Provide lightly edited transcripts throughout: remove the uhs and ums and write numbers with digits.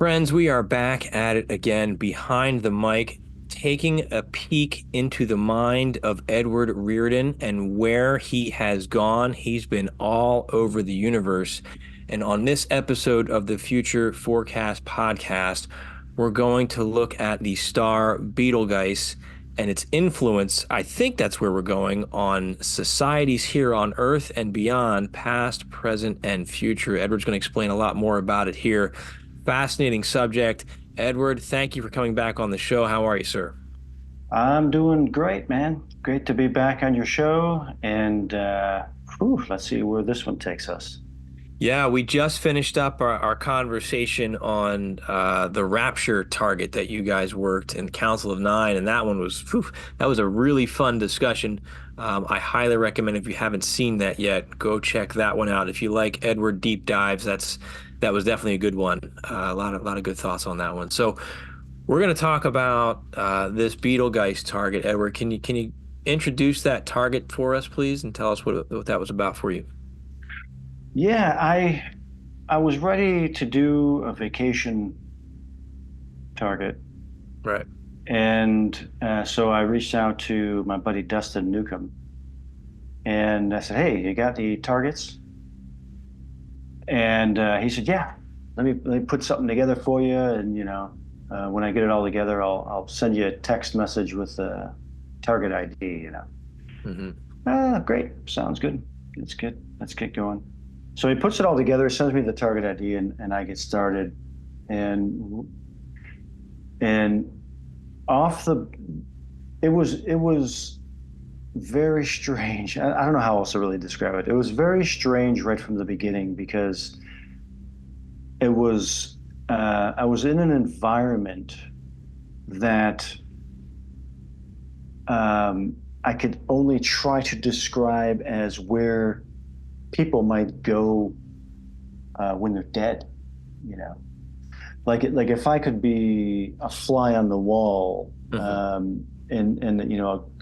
Friends, we are back at it again behind the mic, taking a peek into the mind of Edward Riordan and where he has gone. He's been all over the universe. And on this episode of the Future Forecast podcast, we're going to look at the star Betelgeuse and its influence. I think that's where we're going on societies here on Earth and beyond, past, present, and future. Edward's going to explain a lot more about it here. Fascinating subject. Edward, thank you for coming back on the show. How are you, sir? I'm doing great, man. Great to be back on your show. And let's see where this one takes us. Yeah, we just finished up our conversation on the Rapture target that you guys worked in Council of Nine, and that one was that was a really fun discussion. I highly recommend if you haven't seen that yet, go check that one out. If you like Edward deep dives, that was definitely a good one. A lot of good thoughts on that one. So we're going to talk about this Betelgeuse target. Edward, can you introduce that target for us, please, and tell us what that was about for you? Yeah, I was ready to do a vacation target, Right. and so I reached out to my buddy Dustin Newcomb, and I said, "Hey, you got the targets?" And he said, "Yeah, let me put something together for you, and when I get it all together, I'll send you a text message with the target ID." Mm-hmm. Great, sounds good. It's good. Let's get going. So he puts it all together, sends me the target ID, and I get started. And off the, it was very strange. I don't know how else to really describe it. It was very strange right from the beginning because it was I was in an environment that I could only try to describe as where people might go when they're dead, like if I could be a fly on the wall, and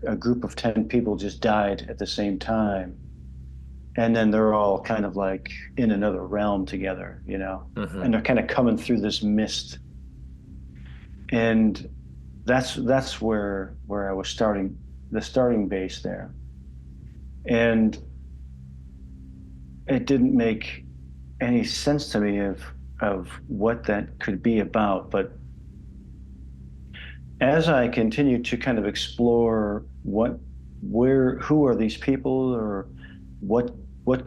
a group of 10 people just died at the same time, and then they're all kind of like in another realm together, and they're kind of coming through this mist, and that's where I was starting, the starting base there, and it didn't make any sense to me of what that could be about. But as I continued to kind of explore who are these people, or what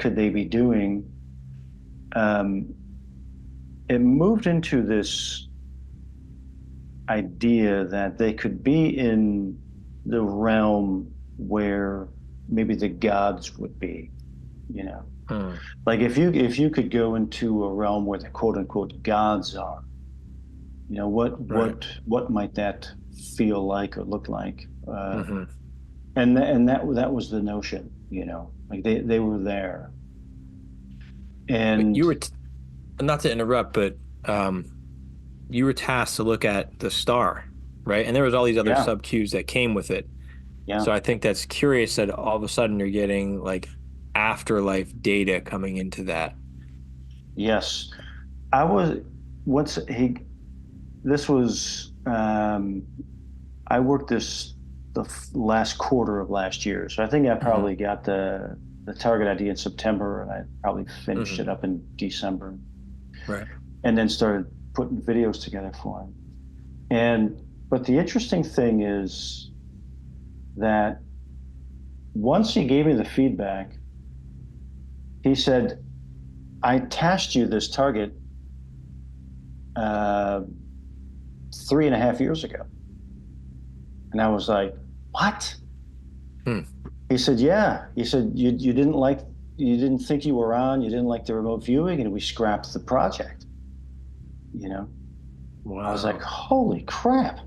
could they be doing, it moved into this idea that they could be in the realm where maybe the gods would be, like if you could go into a realm where the quote unquote gods are, what might that feel like or look like? And that was the notion, like they were there. And You were, not to interrupt, but you were tasked to look at the star, right? And there was all these other yeah, sub cues that came with it. yeah, So I think that's curious that all of a sudden you're getting like afterlife data coming into that. yes. I was once he this was I worked last quarter of last year, so I think I Hmm. probably got the target ID in September, and I probably finished Hmm. it up in December, Right. and then started putting videos together for him. But the interesting thing is that once he gave me the feedback, he said, "I tasked you this target uh, 3.5 years ago." And I was like, "What?" Hmm. He said, "Yeah." He said, you didn't think you were on, you didn't like the remote viewing, and we scrapped the project, you know?" I was like, Wow. "Holy crap."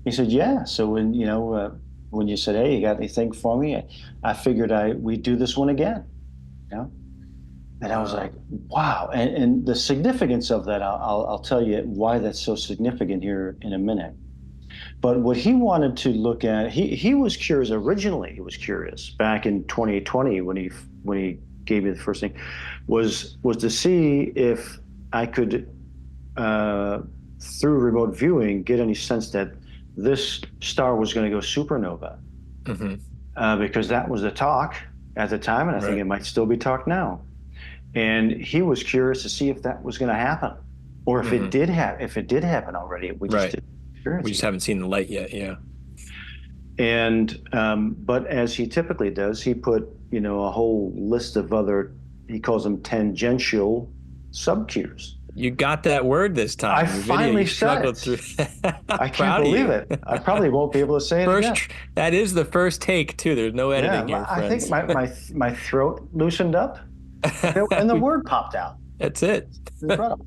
He said, "Yeah." So when you said, "Hey, you got anything for me?" I figured we'd do this one again, you know? And I was Wow. like, "Wow." And the significance of that, I'll tell you why that's so significant here in a minute. But what he wanted to look at, he was curious originally. He was curious back in 2020 when he gave me the first thing, was to see if I could through remote viewing, get any sense that this star was going to go supernova, Hmm. because that was the talk at the time, and I think Right. it might still be talk now. And he was curious to see if that was going to happen, or if it Hmm. did if it did happen already. We just Right. didn't We experience it just yet. haven't seen the light yet. Yeah. And but as he typically does, he put a whole list of other, he calls them tangential subcues. You got that word this I time. Your video, finally you said struggled it. through. I can't Proud of believe you. it. I probably won't be able to say it again. That is the first take too. There's no editing Yeah, here, I think friends. my throat loosened up, and the word popped out. That's it. Incredible.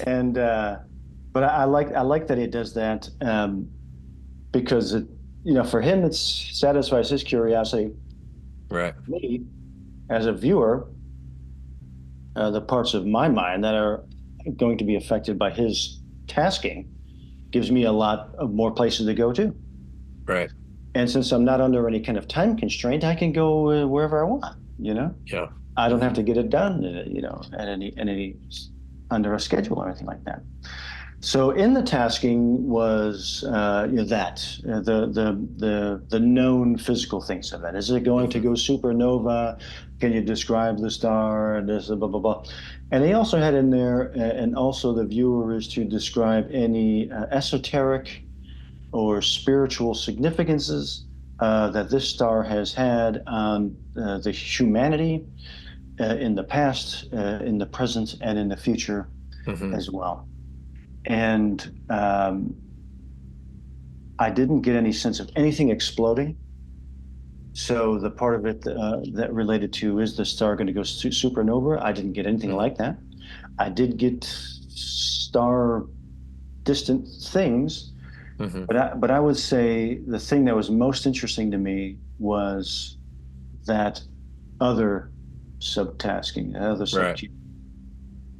And but I like that he does that, because for him it satisfies his curiosity. Right. Me, as a viewer, the parts of my mind that are going to be affected by his tasking gives me a lot of more places to go to. Right. And since I'm not under any kind of time constraint, I can go wherever I want. Yeah. I don't have Hmm. to get it done, at any under a schedule or anything like that. So in the tasking was that the known physical things of it. Is it going to Hmm. go supernova? Can you describe the star? This blah blah blah. And they also had in there, and also the viewer is to describe any esoteric or spiritual significances that this star has had on the humanity in the past, in the present, and in the future Hmm. as well. And I didn't get any sense of anything exploding. So the part of it that related to, is the star going to go supernova? I didn't get anything Hmm. like that. I did get star distant things, Hmm. but I would say the thing that was most interesting to me was that other subtasking, other Right. subcue.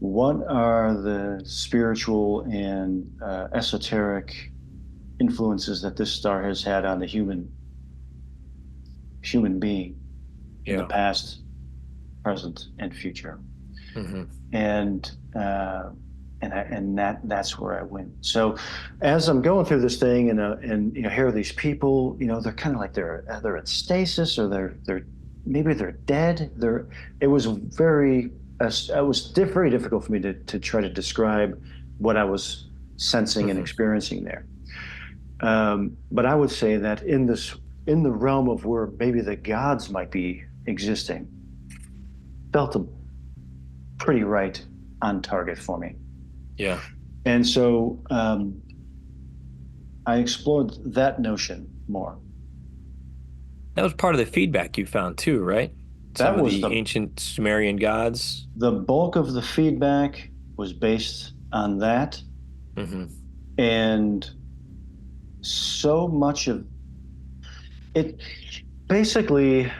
What are the spiritual and esoteric influences that this star has had on the human being in the Yeah. past, present, and future? Hmm. And that's where I went. So as I'm going through this thing, and here are these people, they're kind of like they're in stasis, or they're maybe they're dead. It was very difficult for me to try to describe what I was sensing and Hmm. experiencing there. But I would say that in the realm of where maybe the gods might be existing, felt pretty right on target for me. Yeah. And so I explored that notion more. That was part of the feedback you found too, right? Some That of was the ancient Sumerian gods. the bulk of the feedback was based on that, Hmm. and so much of it basically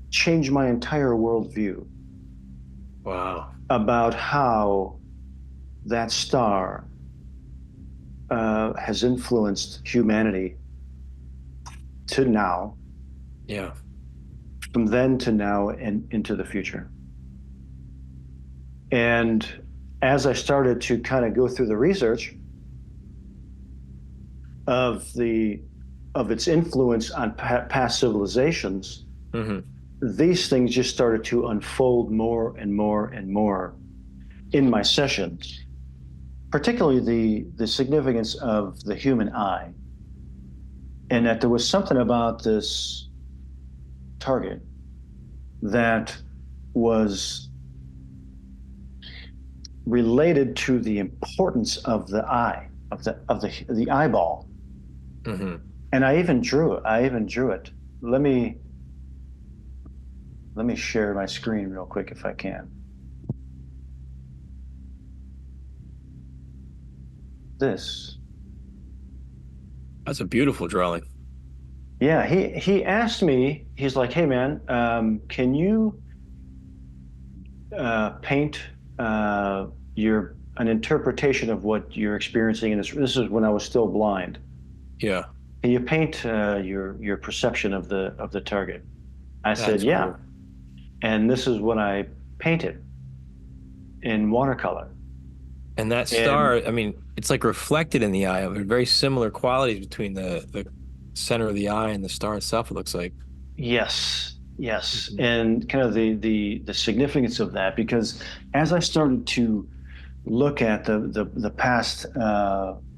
changed my entire worldview Wow. about how that star has influenced humanity to now, Yeah. from then to now, and into the future. And as I started to kind of go through the research of its influence on past civilizations, Hmm. these things just started to unfold more and more and more in my sessions, particularly the significance of the human eye, and that there was something about this target that was related to the importance of the eye, of the eyeball. Hmm. And I even drew it. Let me share my screen real quick if I can. This. That's a beautiful drawing. Yeah, he asked me. He's like, "Hey man, can you paint your an interpretation of what you're experiencing?" And this is when I was still blind. Yeah. Can you paint your perception of the target? I said, That's "Yeah." cool. And this is what I painted in watercolor. And that And star, I mean, it's like reflected in the eye. There are very similar qualities between the center of the eye and the star itself, it looks like. yes, yes, Hmm. and kind of the significance of that, because as I started to look at the past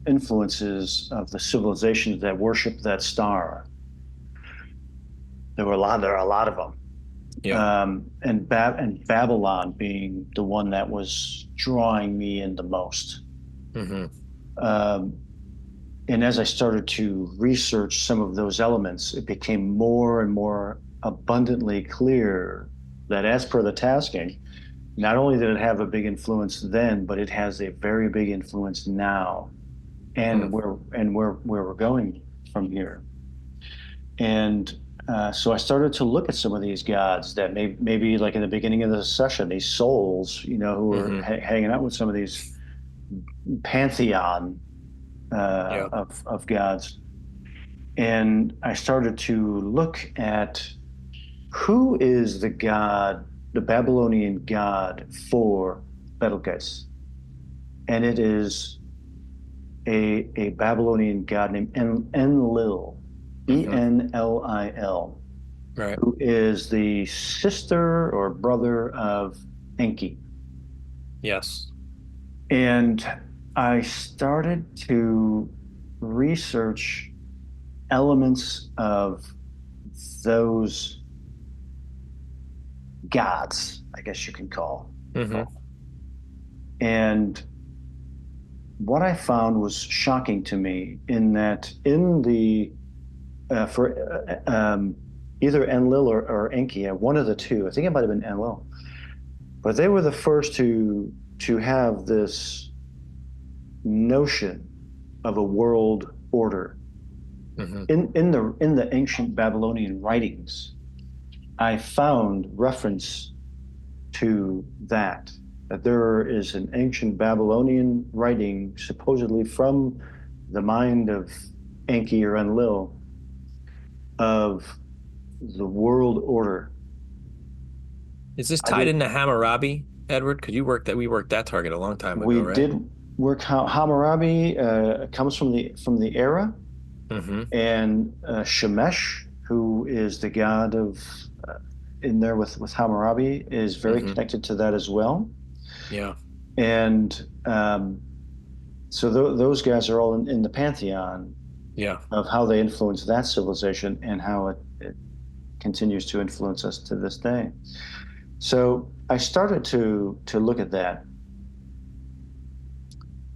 influences of the civilizations that worship that star, there are a lot of them, Yeah. and Babylon being the one that was drawing me in the most. Hmm. Um, and as I started to research some of those elements, it became more and more abundantly clear that as per the tasking, not only did it have a big influence then, but it has a very big influence now, Hmm. where we're going from here. And so I started to look at some of these gods that maybe like in the beginning of the session, these souls, who were Hmm. hanging out with some of these pantheon Yeah. of gods. And I started to look at who is the god, the Babylonian god for Betelgeuse. And it is a Babylonian god named Enlil, Hmm. Enlil, Right. who is the sister or brother of Enki. Yes. And I started to research elements of those gods, I guess you can Hmm. call. And what I found was shocking to me in that in the for either Enlil or Enki, one of the two, I think it might have been Enlil, but they were the first to have this notion of a world order Hmm. in the ancient Babylonian writings. I found reference to that there is an ancient Babylonian writing, supposedly from the mind of Enki or Enlil, of the world order. Is this I tied did. into Hammurabi, Edward? Because we worked that target a long time ago, We right? did work. Hammurabi comes from the era, Hmm. and Shemesh, who is the god of in there with Hammurabi, is very Hmm. connected to that as well. Yeah. And so those guys are all in the pantheon Yeah. of how they influence that civilization and how it continues to influence us to this day. So I started to look at that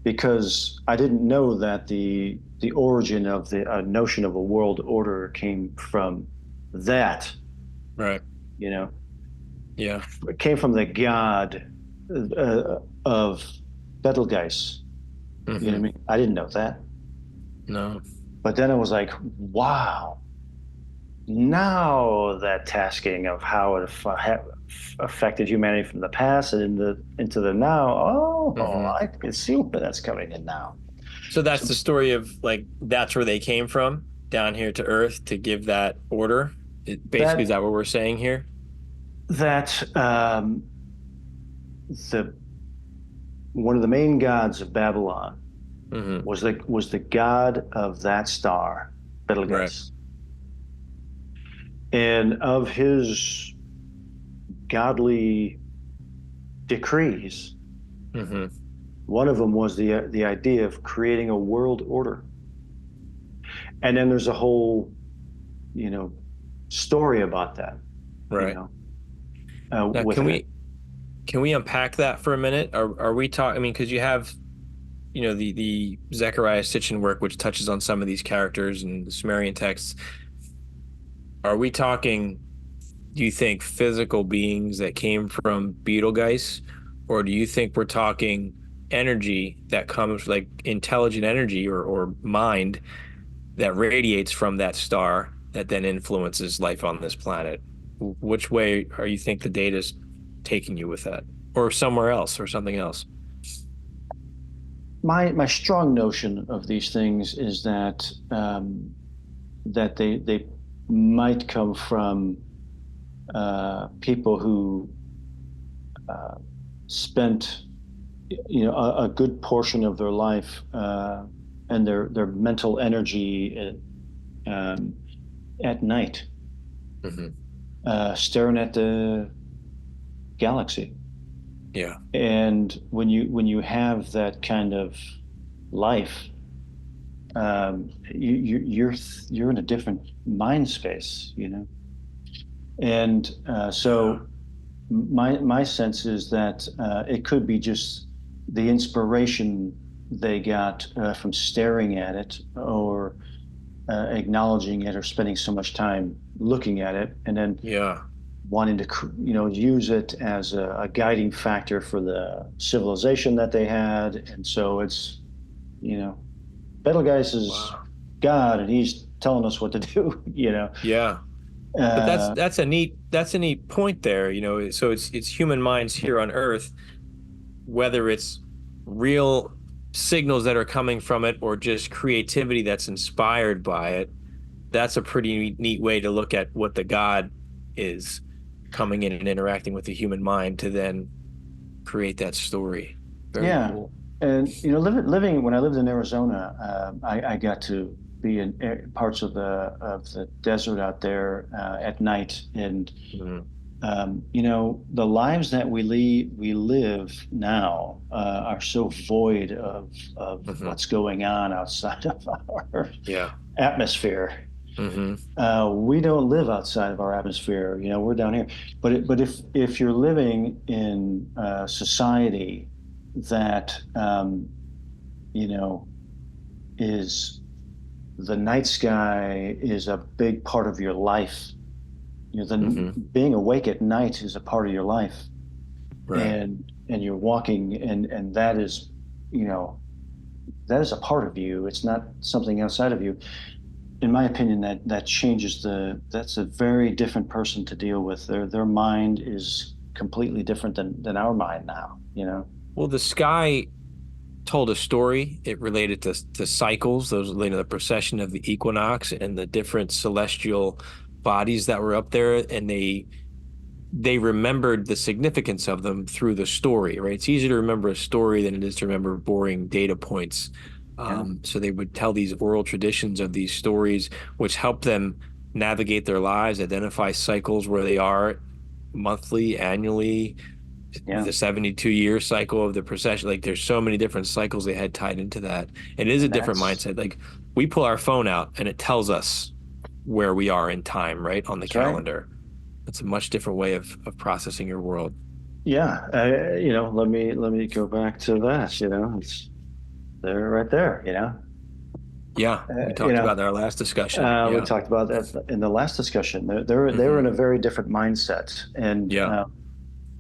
because I didn't know that the origin of the notion of a world order came from that. Right. You know, Yeah. it came from the god of Betelgeuse. You know Hmm. what I mean? I didn't know that, No. but then it was like, wow. Now that tasking of how it affected humanity from the past and into the now, oh, Hmm. I can see where that's coming in now. So that's So the story of like that's where they came from down here to Earth to give that order. Basically, is that that what we're saying here? that the one of the main gods of Babylon Hmm. was the god of that star, Right. Betelgeuse, and of his godly decrees. Hmm. One of them was the idea of creating a world order, and then there's a whole you know story about that. You Right. know, Now, with it. can we unpack that for a minute? Are we talking? I mean, because you have the Zechariah Sitchin work, which touches on some of these characters and the Sumerian texts. Are we talking? Do you think physical beings that came from Betelgeuse, or do you think we're talking energy that comes like intelligent energy or mind that radiates from that star that then influences life on this planet? Which way are you think the data's taking you with that, or somewhere else, or something else? My strong notion of these things is that they might come from people who uh, spent a good portion of their life and their mental energy um, at night, Hmm. staring at the galaxy. Yeah. And when you have that kind of life, you're in a different mind space, And Yeah. so my sense is that it could be just the inspiration they got from staring at it, or acknowledging it, or spending so much time looking at it, and then Yeah. wanting to use it as a guiding factor for the civilization that they had. And so it's, you know Betelgeuse is Wow. God, and he's telling us what to do. Yeah. But Uh, that's a neat point there, So it's human minds here on Earth, whether it's real signals that are coming from it or just creativity that's inspired by it. That's a pretty neat way to look at what the God is coming in and interacting with the human mind to then create that story. Very yeah, cool. and living when I lived in Arizona, I got to be in parts of the desert out there at night, and Mhm. the lives that we live now are so void of Mhm. what's going on outside of our Yeah. atmosphere. Hmm. We don't live outside of our atmosphere. We're down here. But if you're living in a society that you know is the night sky is a big part of your life. Hmm. Being awake at night is a part of your life, Right. and you're walking, and that is, you know, that is a part of you. It's not something outside of you. In my opinion, that changes that's a very different person to deal with. Their mind is completely different than our mind now. Well, the sky told a story. It related to cycles, those related to the precession of the equinox and the different celestial bodies that were up there, and they remembered the significance of them through the story, right? It's easier to remember a story than it is to remember boring data points. Yeah. So they would tell these oral traditions of these stories, which help them navigate their lives, identify cycles where they are monthly, annually, Yeah. the 72-year cycle of the procession. Like there's so many different cycles they had tied into that. It is a And different that's mindset. Like we pull our phone out and it tells us where we are in time, right? On the that's right. calendar. It's a much different way of processing your world. Yeah. Let me go back to that. It's there, right there. Yeah, we Uh, you talked know, about in our last discussion. we Yeah. talked about that in the last discussion. They were in Hmm. a very different mindset, and Yeah.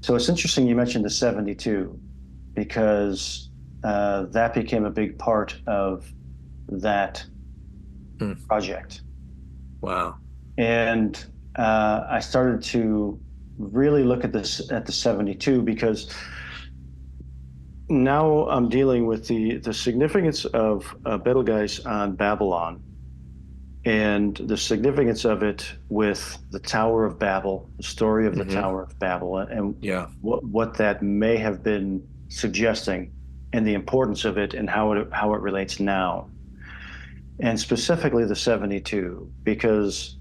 so it's interesting you mentioned the 72, because that became a big part of that Hmm. project. Wow. And I started to really look at the 72, because now I'm dealing with the significance of Betelgeuse on Babylon, and the significance of it with the Tower of Babel, the story of the Hmm. Tower of Babel, and Yeah. what that may have been suggesting, and the importance of it, and how it relates now, and specifically the 72, because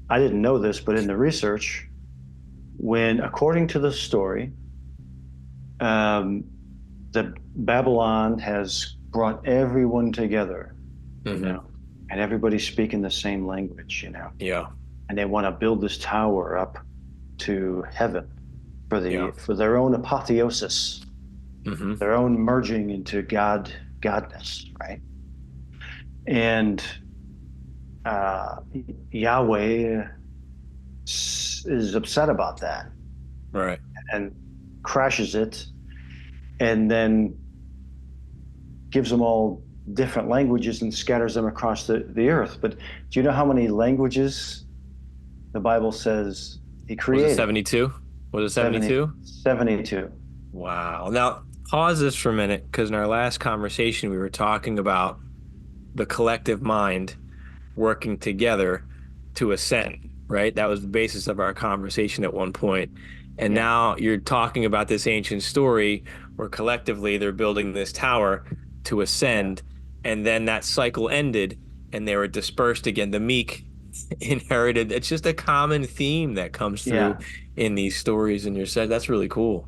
I didn't know this, but in the research, when according to the story, um, the Babylon has brought everyone together, you Hmm. know, and everybody's speaking the same language, Yeah. and they want to build this tower up to heaven Yeah. for their own apotheosis, Hmm. their own merging into godness, right? And uh, Yahweh is upset about that, Right. and crashes it, and then gives them all different languages and scatters them across the earth. But do you know how many languages the Bible says he Was it created? 72? Was it 70, 72? 72. Wow. Now, pause this for a minute because in our last conversation, we were talking about the collective mind working together to ascend, right? That was the basis of our conversation at one point. And Yeah. now you're talking about this ancient story where collectively they're building this tower to Yeah. ascend, and then that cycle ended and they were dispersed again. The meek inherited. It's just a common theme that comes through Yeah. in these stories in your set. That's really cool.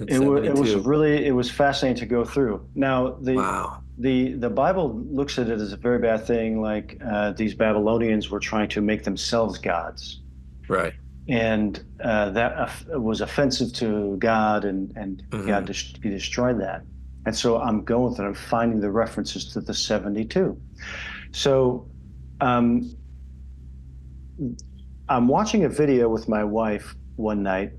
It was 72. really it was fascinating to go through. Now Wow. the Bible looks at it as a very bad thing, like these Babylonians were trying to make themselves gods, Right. and that was offensive to God, and God Hmm. he destroyed that. And so I'm going through and I'm finding the references to the 72. So um, I'm watching a video with my wife one night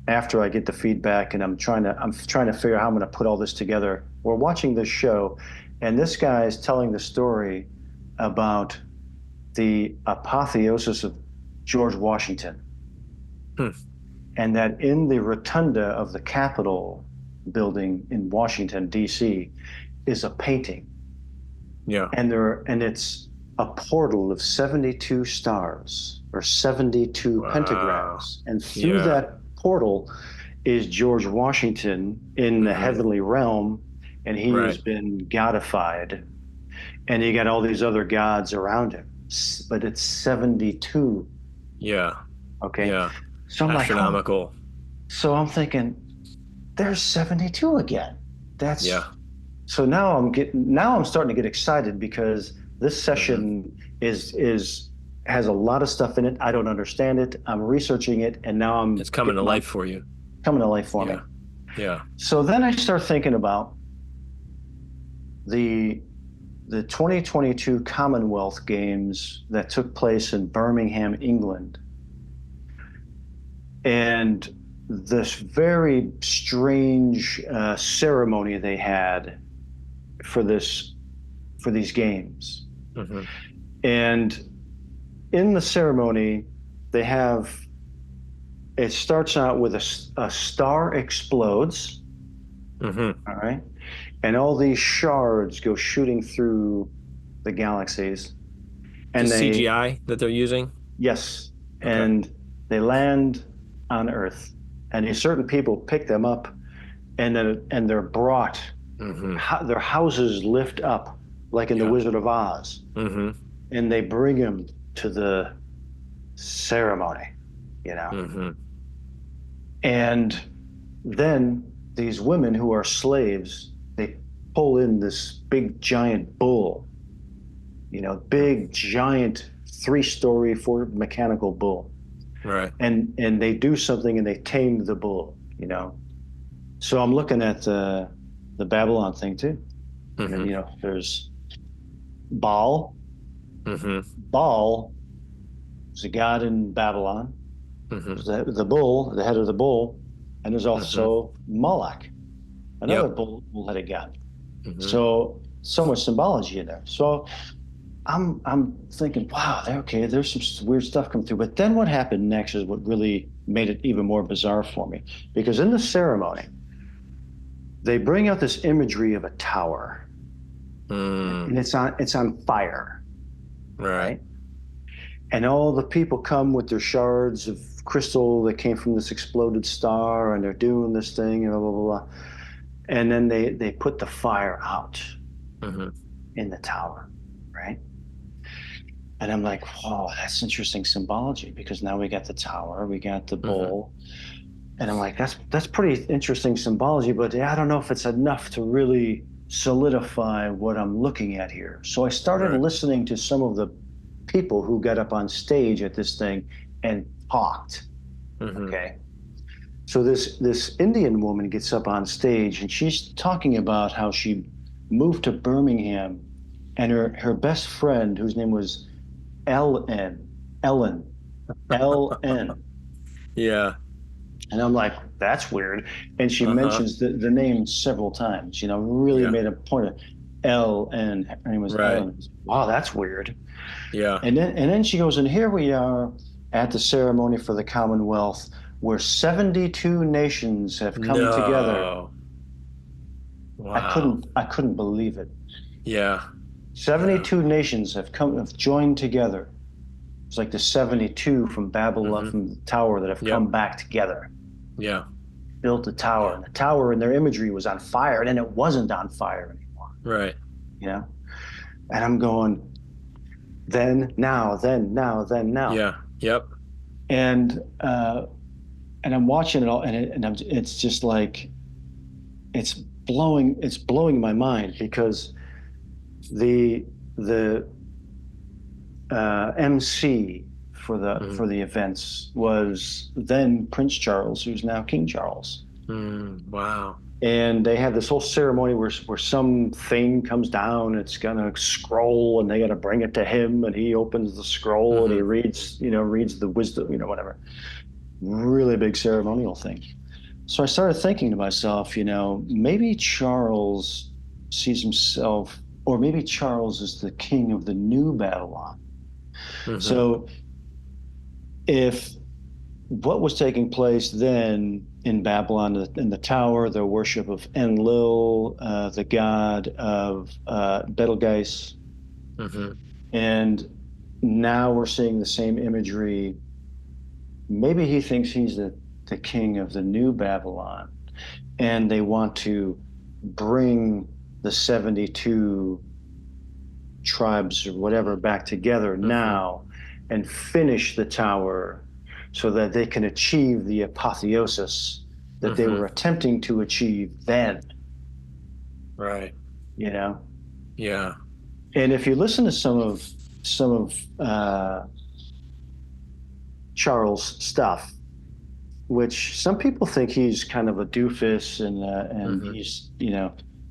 after I get the feedback, and I'm trying to figure out how I'm going to put all this together. We're watching this show, and this guy is telling the story about the apotheosis of George Washington, Hmm. and that in the rotunda of the Capitol building in Washington D.C. is a painting, Yeah. and it's a portal of 72 stars or 72 Wow. pentagrams, and through Yeah. that portal is George Washington in the Hmm. heavenly realm, and he has Right. been godified, and you got all these other gods around him, but it's 72. Yeah. Okay, Yeah. so I'm like, oh, Astronomical. so I'm thinking there's 72 again. That's Yeah. so now I'm starting to get excited because this Hmm. session is has a lot of stuff in it. I don't understand it. I'm researching it, and now I'm It's coming to getting my life for you. coming to life for me. Yeah. Yeah. So then I start thinking about the the 2022 Commonwealth Games that took place in Birmingham, England, and this very strange ceremony they had for this for these games. Hmm. And in the ceremony, they have it starts out with a star explodes, Hmm. all right, and all these shards go shooting through the galaxies, and Just they CGI that they're using. yes, Okay. and they land on Earth, and these certain people pick them up, and they're brought. Hmm. Their houses lift up like in the Yeah. Wizard of Oz, Hmm. and they bring them to the ceremony, you know. Hmm. And then these women who are slaves, they pull in this big giant bull, big giant 3-story, 4 mechanical bull, Right. and they do something and they tame the bull, you know. So I'm looking at the Babylon thing too, and Hmm. there's Baal. Hmm. Baal is a god in Babylon. Hmm. The bull, the head of the bull, and there's Hmm. also Moloch, another Yep. bull-headed god. Hmm. So much symbology in there. So I'm thinking, wow, okay, there's some weird stuff coming through. But then what happened next is what really made it even more bizarre for me, because in the ceremony they bring out this imagery of a tower, Mm. and it's on fire, Right. right? And all the people come with their shards of crystal that came from this exploded star, and they're doing this thing, and blah blah blah. And then they put the fire out Hmm. in the tower, right? And I'm like, whoa, that's interesting symbology, because now we got the tower, we got the Hmm. bowl, and I'm like, that's pretty interesting symbology, but I don't know if it's enough to really solidify what I'm looking at here. So I started Right. listening to some of the people who got up on stage at this thing and talked. Hmm. Okay. So this Indian woman gets up on stage and she's talking about how she moved to Birmingham, and her best friend, whose name was Ellen, Ellen, LN. Yeah. And I'm like, that's weird. And she Uh-huh. mentions the name several times, really Yeah. made a point of LN. Her name was Right. Ellen. Wow, that's weird. Yeah. And then she goes, and here we are at the ceremony for the Commonwealth, where 72 nations have come together. No. I Wow. couldn't I couldn't believe it. Yeah. Yeah. 72 nations have joined together. It's like the 72 from Babylon, Hmm. from the tower, that have Yep. come back together. Yeah. built a tower, Yeah. and the tower in their imagery was on fire, and then it wasn't on fire anymore, Right. you know? And I'm going, then, now, then, now, then, now. Yeah. Yep. And and I'm watching it all, it's just like it's blowing my mind because the the MC Hmm. for the events was then Prince Charles, who's now King Charles. Wow. And they had this whole ceremony where some thing comes down, it's gonna scroll, and they gotta bring it to him, and he opens the scroll and he Hmm. reads, reads the wisdom, whatever. Really big ceremonial thing. So I started thinking to myself, maybe Charles sees himself, or maybe Charles is the king of the new Babylon. Hmm. So if what was taking place then in Babylon, in the tower, the worship of Enlil, the god of Betelgeuse, Hmm. and now we're seeing the same imagery. Maybe he thinks he's the king of the new Babylon, and they want to bring the 72 tribes or whatever back together Hmm. now and finish the tower so that they can achieve the apotheosis that they Hmm. were attempting to achieve then, Right. you know? Yeah. And if you listen to some of Charles' stuff, which some people think he's kind of a doofus, and Hmm. he's,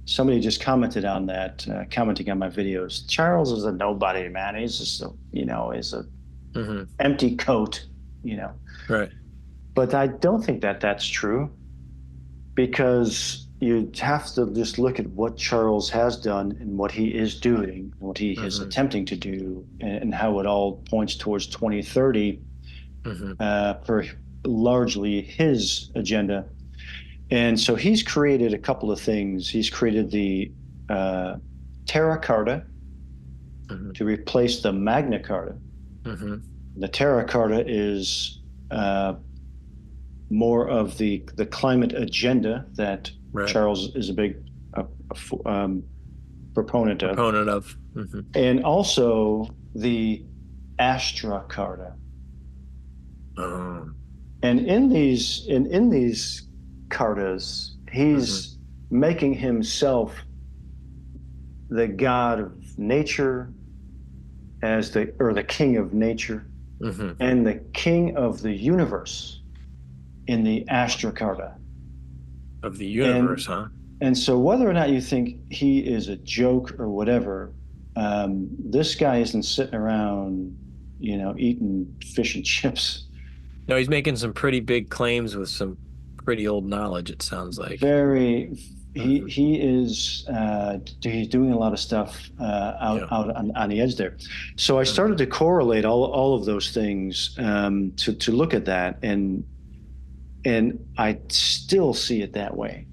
somebody just commented on that, commenting on my videos. Charles is a nobody, man. He's just a, is a Hmm. empty coat, you know. Right. But I don't think that that's true, because you have to just look at what Charles has done and what he is doing, what he is Hmm. attempting to do, and how it all points towards 2030, Hmm. for largely his agenda. And so he's created a couple of things. He's created the uh, Terra Carta Hmm. to replace the Magna Carta. Hmm. The Terra Carta is more of the climate agenda that Right. Charles is a big proponent of, Proponent of. Hmm. and also the Astra Carta. Oh. And in these cartas, Hmm. he's making himself the god of nature, the king of nature, Hmm. and the king of the universe in the Astra Carta. Of the And universe, huh? and so whether or not you think he is a joke or whatever, this guy isn't sitting around, eating fish and chips. No, he's making some pretty big claims with some pretty old knowledge, it sounds like. Very, he Hmm. he is he's doing a lot of stuff out Yeah. on the edge there. So I started Hmm. to correlate all of those things, to look at that, and I still see it that way,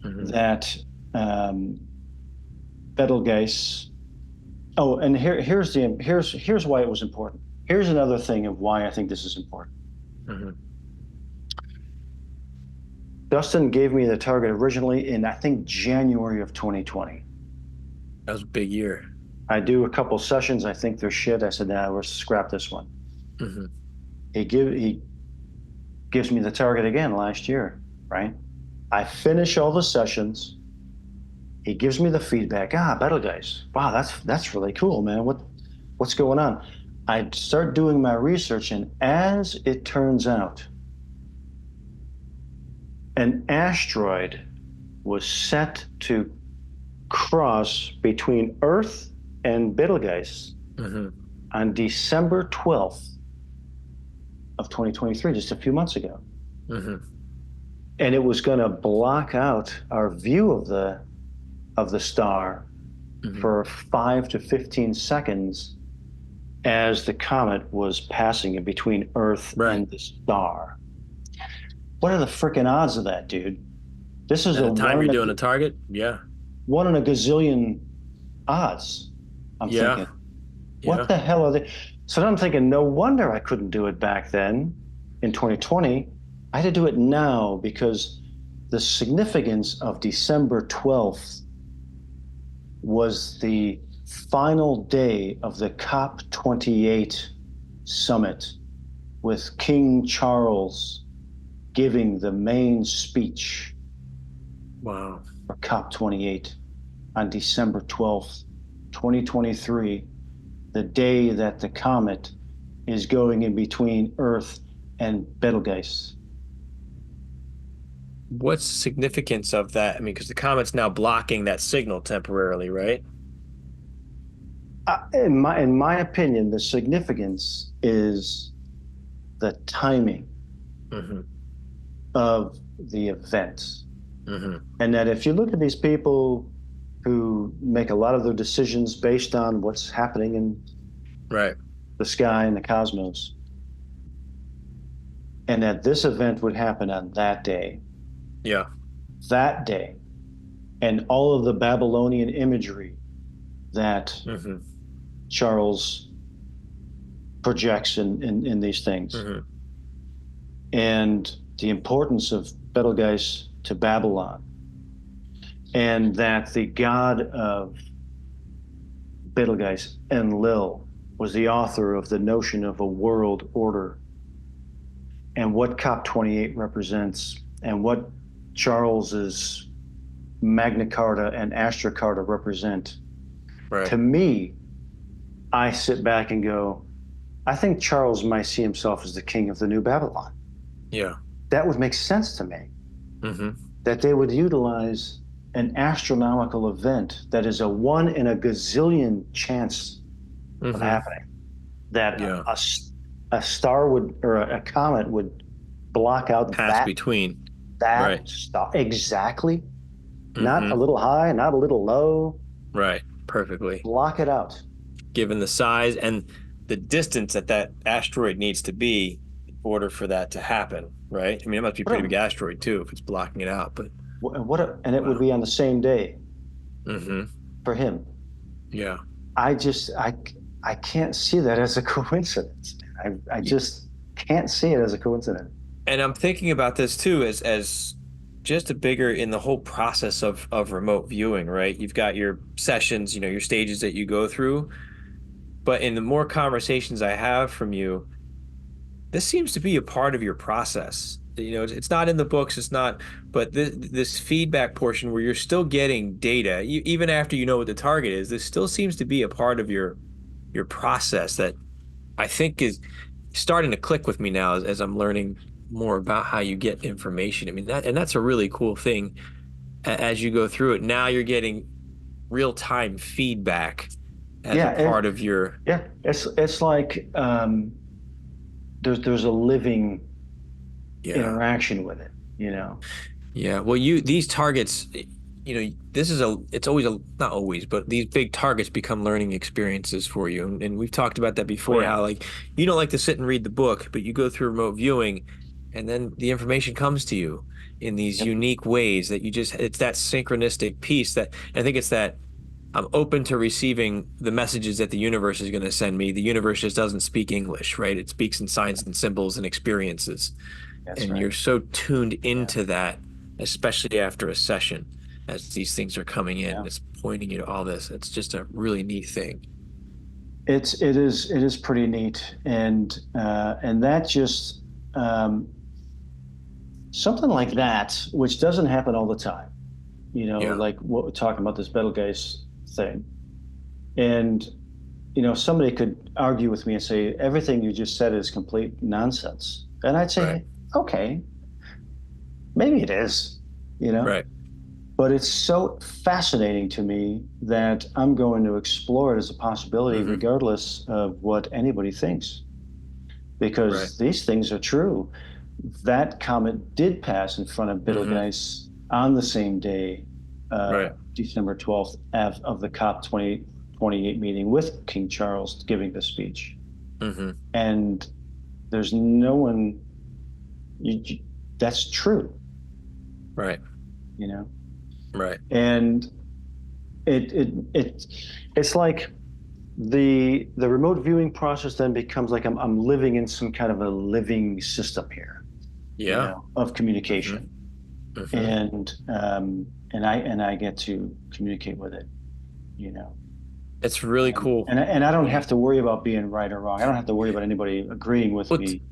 Hmm. that um, Betelgeuse. Oh, and here's why it was important. Here's another thing of why I think this is important. Hmm. Dustin gave me the target originally in, I think, January of 2020. That was a big year. I do a couple sessions. I think they're shit. I said, nah, we'll scrap this one. Hmm. He gives me the target again last year, right? I finish all the sessions. He gives me the feedback. Betelgeuse. Wow, that's really cool, man. What's going on? I start doing my research, and as it turns out, an asteroid was set to cross between Earth and Betelgeuse Hmm. on December 12th of 2023, just a few months ago. Hmm. And it was going to block out our view of the star Hmm. for 5 to 15 seconds as the comet was passing in between Earth Right. and the star. What are the freaking odds of that, dude? This is At a the time you're doing a target? Yeah. one in a gazillion odds. I'm Yeah. thinking, what Yeah. the hell are they? So I'm thinking, no wonder I couldn't do it back then in 2020. I had to do it now because the significance of December 12th was the final day of the COP28 summit with King Charles giving the main speech Wow. for COP28 on December 12th, 2023, the day that the comet is going in between Earth and Betelgeuse. What's the significance of that? I mean, because the comet's now blocking that signal temporarily, right? In my opinion, the significance is the timing Hmm. of the event. Hmm. And that if you look at these people who make a lot of their decisions based on what's happening in Right. the sky and the cosmos, and that this event would happen on Yeah. that day, and all of the Babylonian imagery that Hmm. Charles projects in these things, Hmm. and the importance of Betelgeuse to Babylon, and that the god of Betelgeuse, Enlil, was the author of the notion of a world order, and what COP28 represents, and what Charles's Magna Carta and Astra Carta represent. Right. To me, I sit back and go, I think Charles might see himself as the king of the new Babylon. Yeah. That would make sense to me, Hmm. that they would utilize an astronomical event that is a one in a gazillion chance of Hmm. happening, that Yeah. a star would, or a comet would block out Pass between. Right. that star exactly, not a Hmm. little high, not a little low, Right. Perfectly. block it out. Given the size and the distance that that asteroid needs to be in order for that to happen, right? I mean, it must be a What pretty a big asteroid too if it's blocking it out, but and it would wow. be on the same day Hmm. for him. Yeah. I just I can't see that as a coincidence. I just can't see it as a coincidence. And I'm thinking about this too as just a bigger in the whole process of remote viewing, right? You've got your sessions, your stages that you go through, but in the more conversations I have from you, this seems to be a part of your process. It's not in the books, it's not, but this feedback portion where you're still getting data, even after you know what the target is, this still seems to be a part of your process that I think is starting to click with me now as I'm learning more about how you get information. I mean, that's a really cool thing as you go through it. Now you're getting real-time feedback as a Yeah, part of your, it's like there's a living yeah. interaction with it, you know. Yeah. Well, these targets, this is it's always not always, but these big targets become learning experiences for you. And we've talked about that Oh before, yeah, how like you don't like to sit and read the book, but you go through remote viewing and then the information comes to you in these yep, unique ways that it's that synchronistic piece that I think it's that I'm open to receiving the messages that the universe is going to send me. The universe just doesn't speak English, right? It speaks in signs and symbols and experiences. that's And right. you're so tuned Yeah, into that, especially after a session, as these things are coming in. yeah. It's pointing you to all this. It's just a really neat thing. It is pretty neat, and that just something like that, which doesn't happen all the time. Yeah, Like what we're talking about, this Betelgeuse thing, and somebody could argue with me and say everything you just said is complete nonsense, and I'd right, say, okay, maybe it is, you know, right. but it's so fascinating to me that I'm going to explore it as a possibility, Hmm. regardless of what anybody thinks, Right. because these things are true. That comet did pass in front of Hmm. Betelgeuse on the same day, Right. December 12th, of the COP 2028 meeting with King Charles giving the speech. Hmm. And there's no one, you, that's true, Right. you know? Right. And it, it, it, it's like the remote viewing process then becomes like I'm living in some kind of a living system here. Yeah. of Hmm. communication, Hmm. and I get to communicate with it, you know. It's really cool. And I don't You know, have to worry about being right or wrong. I don't have to worry about anybody agreeing with well, me.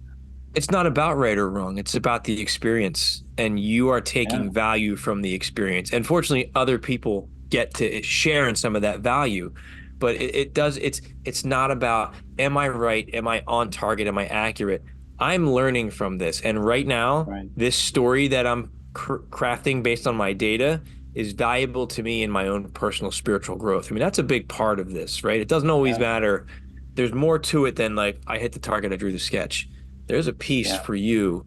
it's not about right or wrong. It's about the experience, and you are Yeah, taking value from the experience. And fortunately, other people get to share in some of that value. But it does, it's not about, am I right? Am I on target? Am I accurate? I'm learning from this. And right now, right. this story that I'm crafting based on my data is valuable to me in my own personal spiritual growth. I mean, that's a big part of this, right? It doesn't always Yeah, matter. There's more to it than like I hit the target, I drew the sketch. There's a piece yeah. for you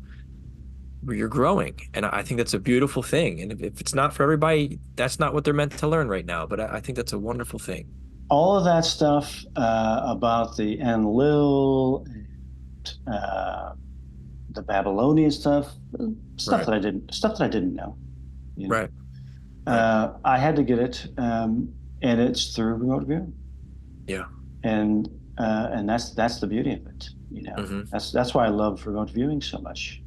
where you're growing. And I think that's a beautiful thing. And if it's not for everybody, that's not what they're meant to learn right now. But I think that's a wonderful thing. All of that stuff about the Enlil, uh, the Babylonian stuff, Right. stuff that I didn't know. You know, Right. Right. I had to get it, and it's through remote viewing, Yeah. and and that's the beauty of it. Hmm. That's why I love remote viewing so much.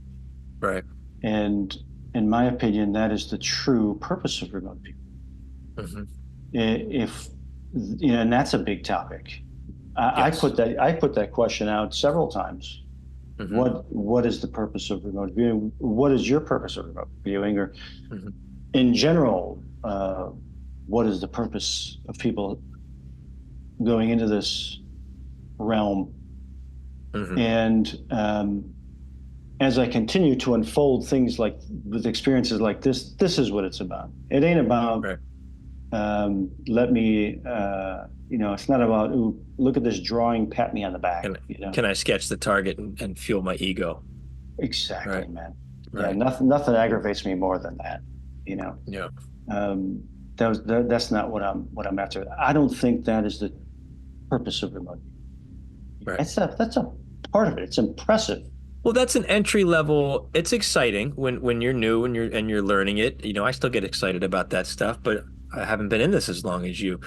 Right. And in my opinion, that is the true purpose of remote viewing. Hmm. If and that's a big topic. Yes. I put that question out several times. Hmm. What is the purpose of remote viewing? What is your purpose of remote viewing? Or Hmm. in general, what is the purpose of people going into this realm? Hmm. And as I continue to unfold things like with experiences like this is what it's about. It ain't about Right. let me, it's not about, ooh, look at this drawing, pat me on the back, Can can I sketch the target and fuel my ego? Exactly, Right. man. Yeah, Right. nothing aggravates me more than that, you know. Yeah. Um, that's not what I'm after. I don't think that is the purpose of remote. Right. That's a part of it. It's impressive. Well, that's an entry level. It's exciting when you're new and you're learning it. You know, I still get excited about that stuff, but I haven't been in this as long as you.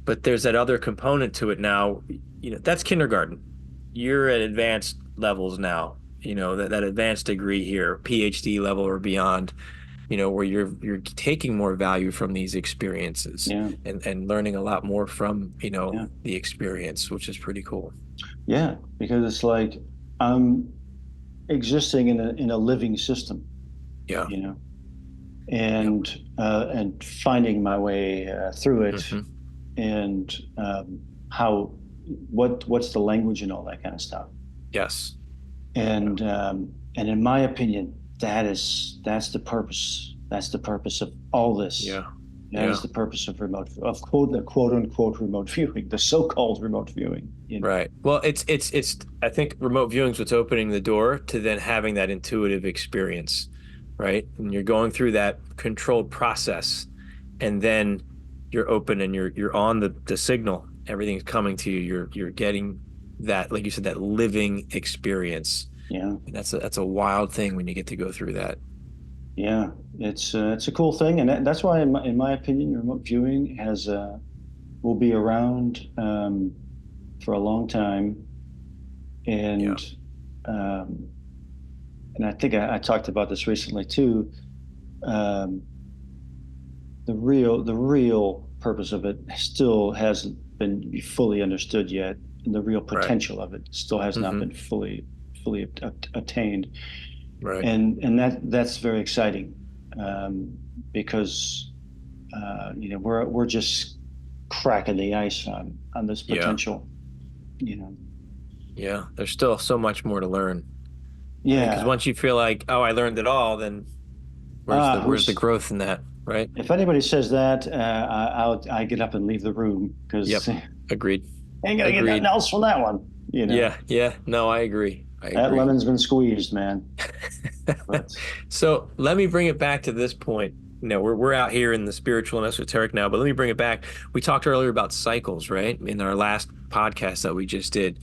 But there's that other component to it now. You know, that's kindergarten. You're at advanced levels now. You know, that advanced degree here, PhD level or beyond, you know, where you're taking more value from these experiences Yeah, and learning a lot more from, yeah, the experience, which is pretty cool. yeah. Because it's like I'm existing in a living system, Yeah. you know, Yep. and finding my way through it, Hmm. and how what's the language and all that kind of stuff. Yes. Yeah. And in my opinion, that's the purpose. That's the purpose of all this. Yeah. That is Yeah. the purpose of quote unquote remote viewing, the so-called remote viewing. Right. Well, it's I think remote viewing is what's opening the door to then having that intuitive experience, right? And you're going through that controlled process and then you're open and you're on the signal. Everything's coming to you. You're getting that, like you said, that living experience. Yeah, And that's a wild thing when you get to go through that. yeah. It's a cool thing, and that's why, in my opinion, remote viewing has will be around for a long time, Yeah. and um, I think I talked about this recently too. Um, the real purpose of it still hasn't been fully understood yet, and the real Right. potential of it still has not Hmm. been fully attained. Right. And that's very exciting, because we're just cracking the ice on this Yeah. potential. You know, Yeah. There's still so much more to learn. Right. Because yeah. once you feel like, oh, I learned it all, then where's the Who's growth in that, right? If anybody says that, I get up and leave the room because Yep. Agreed. ain't gonna get nothing Agreed. else from that one. Yeah. Yeah. No, I agree. I That agree. lemon's been squeezed, man. But So let me bring it back to this point. You know, we're out here in the spiritual and esoteric now, but let me bring it back. We talked earlier about cycles, right? In our last podcast that we just did,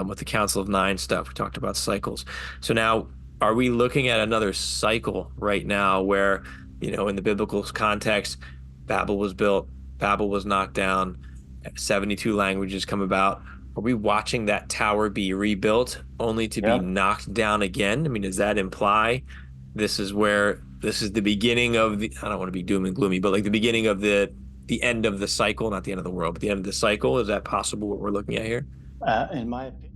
with the Council of Nine stuff, we talked about cycles. So now, are we looking at another cycle right now where, in the biblical context, Babel was built, Babel was knocked down, 72 languages come about, Are we watching that tower be rebuilt only to be Yep. knocked down again? I mean, does that imply this is the beginning of the, I don't want to be doom and gloomy, but like the beginning of the end of the cycle, not the end of the world, but the end of the cycle? Is that possible what we're looking at here? In my opinion.